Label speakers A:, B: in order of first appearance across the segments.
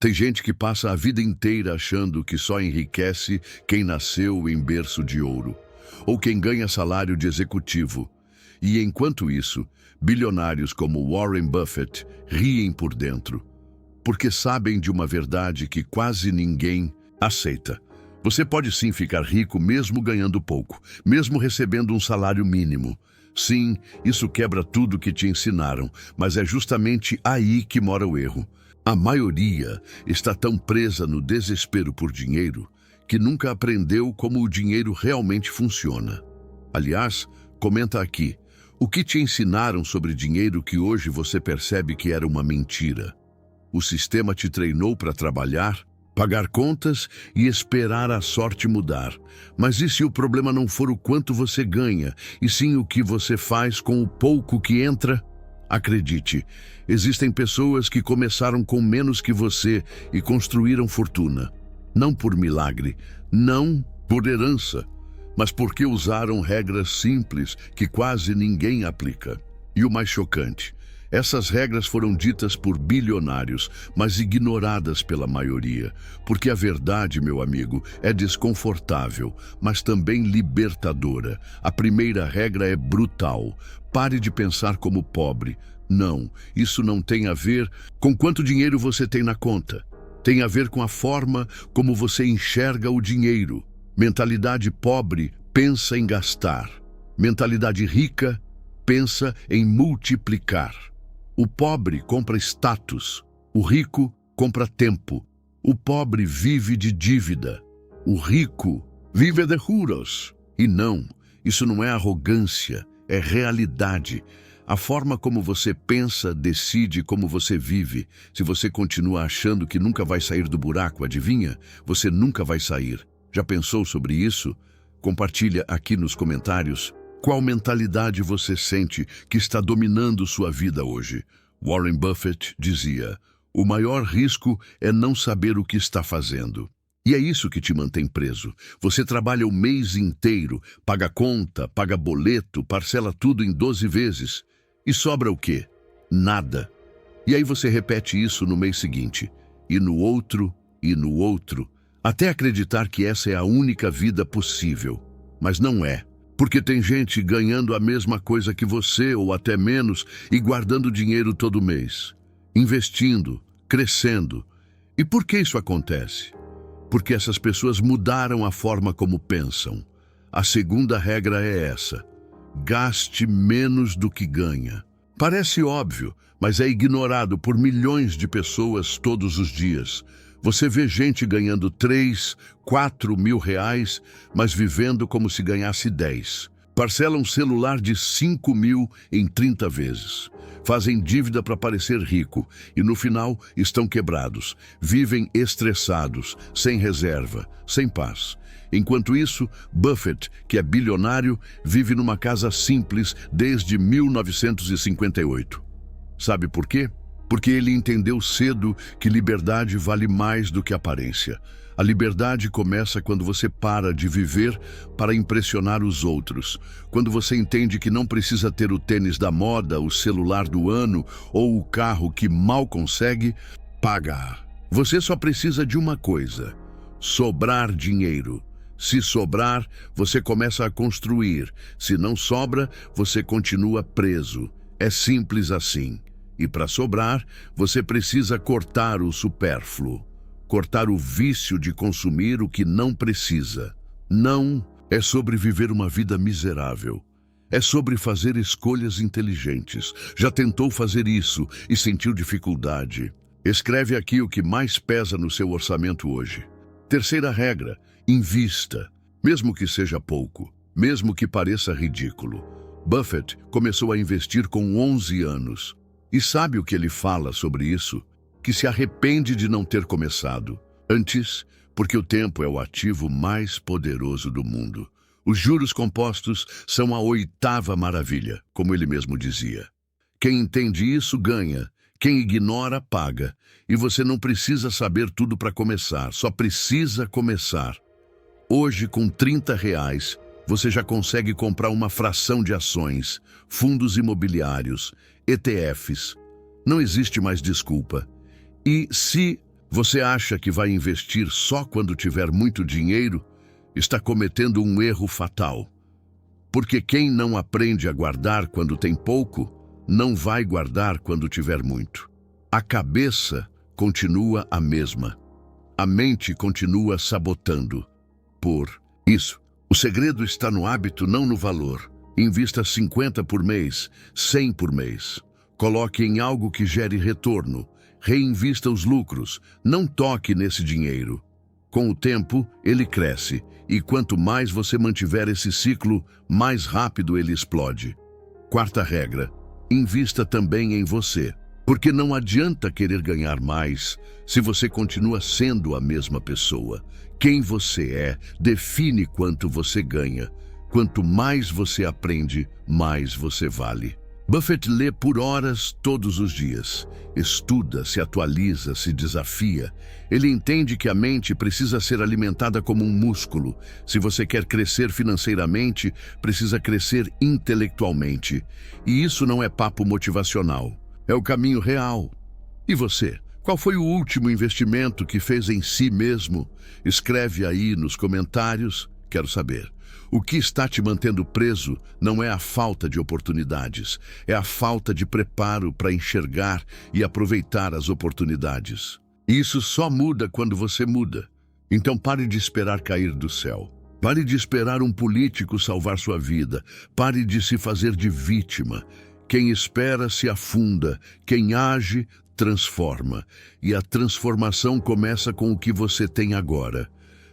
A: Tem gente que passa a vida inteira achando que só enriquece quem nasceu em berço de ouro, ou quem ganha salário de executivo. E enquanto isso, bilionários como Warren Buffett riem por dentro, porque sabem de uma verdade que quase ninguém aceita. Você pode sim ficar rico mesmo ganhando pouco, mesmo recebendo um salário mínimo. Sim, isso quebra tudo que te ensinaram, mas é justamente aí que mora o erro. A maioria está tão presa no desespero por dinheiro que nunca aprendeu como o dinheiro realmente funciona. Aliás, comenta aqui, o que te ensinaram sobre dinheiro que hoje você percebe que era uma mentira? O sistema te treinou para trabalhar, pagar contas e esperar a sorte mudar. Mas e se o problema não for o quanto você ganha, e sim o que você faz com o pouco que entra? Acredite, existem pessoas que começaram com menos que você e construíram fortuna. Não por milagre, não por herança, mas porque usaram regras simples que quase ninguém aplica. E o mais chocante, essas regras foram ditas por bilionários, mas ignoradas pela maioria. Porque a verdade, meu amigo, é desconfortável, mas também libertadora. A primeira regra é brutal. Pare de pensar como pobre. Não, isso não tem a ver com quanto dinheiro você tem na conta. Tem a ver com a forma como você enxerga o dinheiro. Mentalidade pobre pensa em gastar. Mentalidade rica pensa em multiplicar. O pobre compra status, o rico compra tempo. O pobre vive de dívida, o rico vive de juros. E não, isso não é arrogância, é realidade. A forma como você pensa decide como você vive. Se você continua achando que nunca vai sair do buraco, adivinha? Você nunca vai sair. Já pensou sobre isso? Compartilha aqui nos comentários. Qual mentalidade você sente que está dominando sua vida hoje? Warren Buffett dizia, o maior risco é não saber o que está fazendo. E é isso que te mantém preso. Você trabalha o mês inteiro, paga conta, paga boleto, parcela tudo em 12 vezes. E sobra o quê? Nada. E aí você repete isso no mês seguinte, e no outro, até acreditar que essa é a única vida possível. Mas não é. Porque tem gente ganhando a mesma coisa que você, ou até menos, e guardando dinheiro todo mês. Investindo, crescendo. E por que isso acontece? Porque essas pessoas mudaram a forma como pensam. A segunda regra é essa. Gaste menos do que ganha. Parece óbvio, mas é ignorado por milhões de pessoas todos os dias. Você vê gente ganhando 3, 4 mil reais, mas vivendo como se ganhasse 10. Parcelam um celular de 5 mil em 30 vezes. Fazem dívida para parecer rico e no final estão quebrados. Vivem estressados, sem reserva, sem paz. Enquanto isso, Buffett, que é bilionário, vive numa casa simples desde 1958. Sabe por quê? Porque ele entendeu cedo que liberdade vale mais do que aparência. A liberdade começa quando você para de viver para impressionar os outros. Quando você entende que não precisa ter o tênis da moda, o celular do ano ou o carro que mal consegue pagar. Você só precisa de uma coisa: sobrar dinheiro. Se sobrar, você começa a construir. Se não sobra, você continua preso. É simples assim. E para sobrar, você precisa cortar o supérfluo. Cortar o vício de consumir o que não precisa. Não é sobre viver uma vida miserável. É sobre fazer escolhas inteligentes. Já tentou fazer isso e sentiu dificuldade? Escreve aqui o que mais pesa no seu orçamento hoje. Terceira regra, invista. Mesmo que seja pouco, mesmo que pareça ridículo. Buffett começou a investir com 11 anos. E sabe o que ele fala sobre isso? Que se arrepende de não ter começado antes, porque o tempo é o ativo mais poderoso do mundo. Os juros compostos são a 8ª maravilha, como ele mesmo dizia. Quem entende isso ganha, quem ignora paga. E você não precisa saber tudo para começar, só precisa começar. Hoje, com 30 reais, você já consegue comprar uma fração de ações, fundos imobiliários, ETFs. Não existe mais desculpa. E se Você acha que vai investir só quando tiver muito dinheiro? Está cometendo um erro fatal. Porque quem não aprende a guardar quando tem pouco, não vai guardar quando tiver muito. A cabeça continua a mesma. A mente continua sabotando. Por isso, o segredo está no hábito, não no valor. Invista 50 por mês, 100 por mês. Coloque em algo que gere retorno. Reinvista os lucros. Não toque nesse dinheiro. Com o tempo, ele cresce. E quanto mais você mantiver esse ciclo, mais rápido ele explode. Quarta regra: invista também em você. Porque não adianta querer ganhar mais se você continua sendo a mesma pessoa. Quem você é define quanto você ganha. Quanto mais você aprende, mais você vale. Buffett lê por horas todos os dias. Estuda, se atualiza, se desafia. Ele entende que a mente precisa ser alimentada como um músculo. Se você quer crescer financeiramente, precisa crescer intelectualmente. E isso não é papo motivacional. É o caminho real. E você? Qual foi o último investimento que fez em si mesmo? Escreve aí nos comentários. Quero saber. O que está te mantendo preso não é a falta de oportunidades, é a falta de preparo para enxergar e aproveitar as oportunidades. Isso só muda quando você muda. Então pare de esperar cair do céu. Pare de esperar um político salvar sua vida. Pare de se fazer de vítima. Quem espera se afunda, quem age transforma. E a transformação começa com o que você tem agora,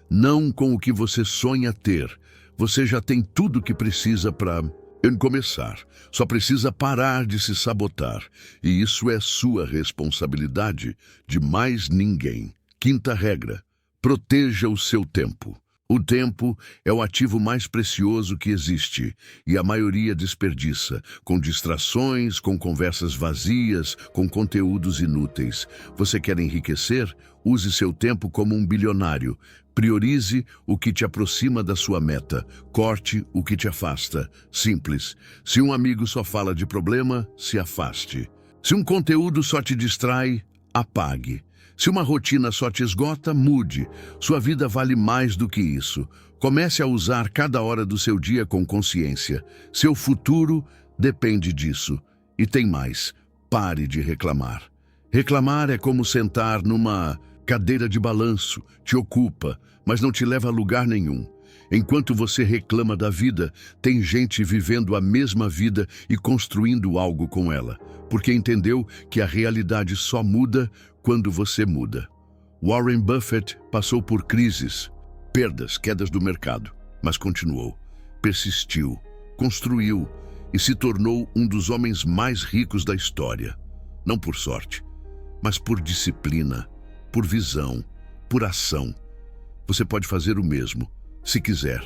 A: não com o que você sonha ter. Você já tem tudo o que precisa para começar. Só precisa parar de se sabotar. E isso é sua responsabilidade, de mais ninguém. Quinta regra: proteja o seu tempo. O tempo é o ativo mais precioso que existe, e a maioria desperdiça, com distrações, com conversas vazias, com conteúdos inúteis. Você quer enriquecer? Use seu tempo como um bilionário. Priorize o que te aproxima da sua meta. Corte o que te afasta. Simples. Se um amigo só fala de problema, se afaste. Se um conteúdo só te distrai, apague. Se uma rotina só te esgota, mude. Sua vida vale mais do que isso. Comece a usar cada hora do seu dia com consciência. Seu futuro depende disso. E tem mais: pare de reclamar. Reclamar é como sentar numa cadeira de balanço. Te ocupa, mas não te leva a lugar nenhum. Enquanto você reclama da vida, tem gente vivendo a mesma vida e construindo algo com ela, porque entendeu que a realidade só muda quando você muda. Warren Buffett passou por crises, perdas, quedas do mercado, mas continuou, persistiu, construiu e se tornou um dos homens mais ricos da história. Não por sorte, mas por disciplina, por visão, por ação. Você pode fazer o mesmo, se quiser.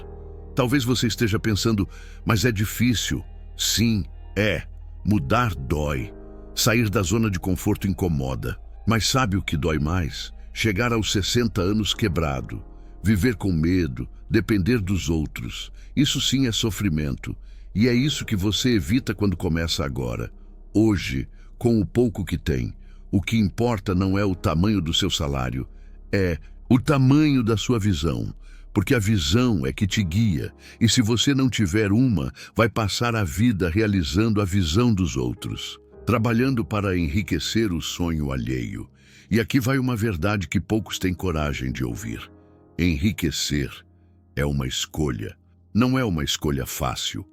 A: Talvez você esteja pensando, mas é difícil. Sim, é. Mudar dói. Sair da zona de conforto incomoda. Mas sabe o que dói mais? Chegar aos 60 anos quebrado. Viver com medo, depender dos outros. Isso sim é sofrimento. E é isso que você evita quando começa agora. Hoje, com o pouco que tem. O que importa não é o tamanho do seu salário, é o tamanho da sua visão. Porque a visão é que te guia, e se você não tiver uma, vai passar a vida realizando a visão dos outros, trabalhando para enriquecer o sonho alheio. E aqui vai uma verdade que poucos têm coragem de ouvir. Enriquecer é uma escolha. Não é uma escolha fácil,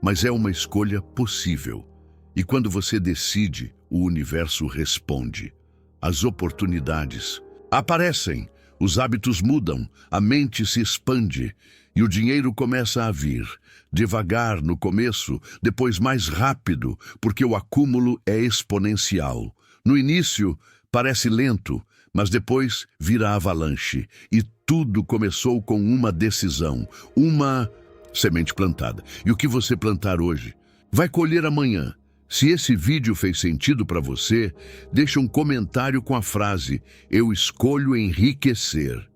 A: mas é uma escolha possível. E quando você decide, o universo responde. As oportunidades aparecem. Os hábitos mudam, a mente se expande e o dinheiro começa a vir. Devagar no começo, depois mais rápido, porque o acúmulo é exponencial. No início, parece lento, mas depois vira avalanche. E tudo começou com uma decisão, uma semente plantada. E o que você plantar hoje, vai colher amanhã. Se esse vídeo fez sentido para você, deixe um comentário com a frase: "Eu escolho enriquecer".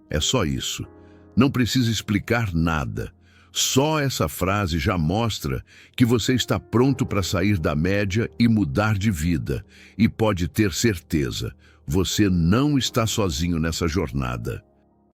A: É só isso. Não precisa explicar nada. Só essa frase já mostra que você está pronto para sair da média e mudar de vida. E pode ter certeza, Você não está sozinho nessa jornada.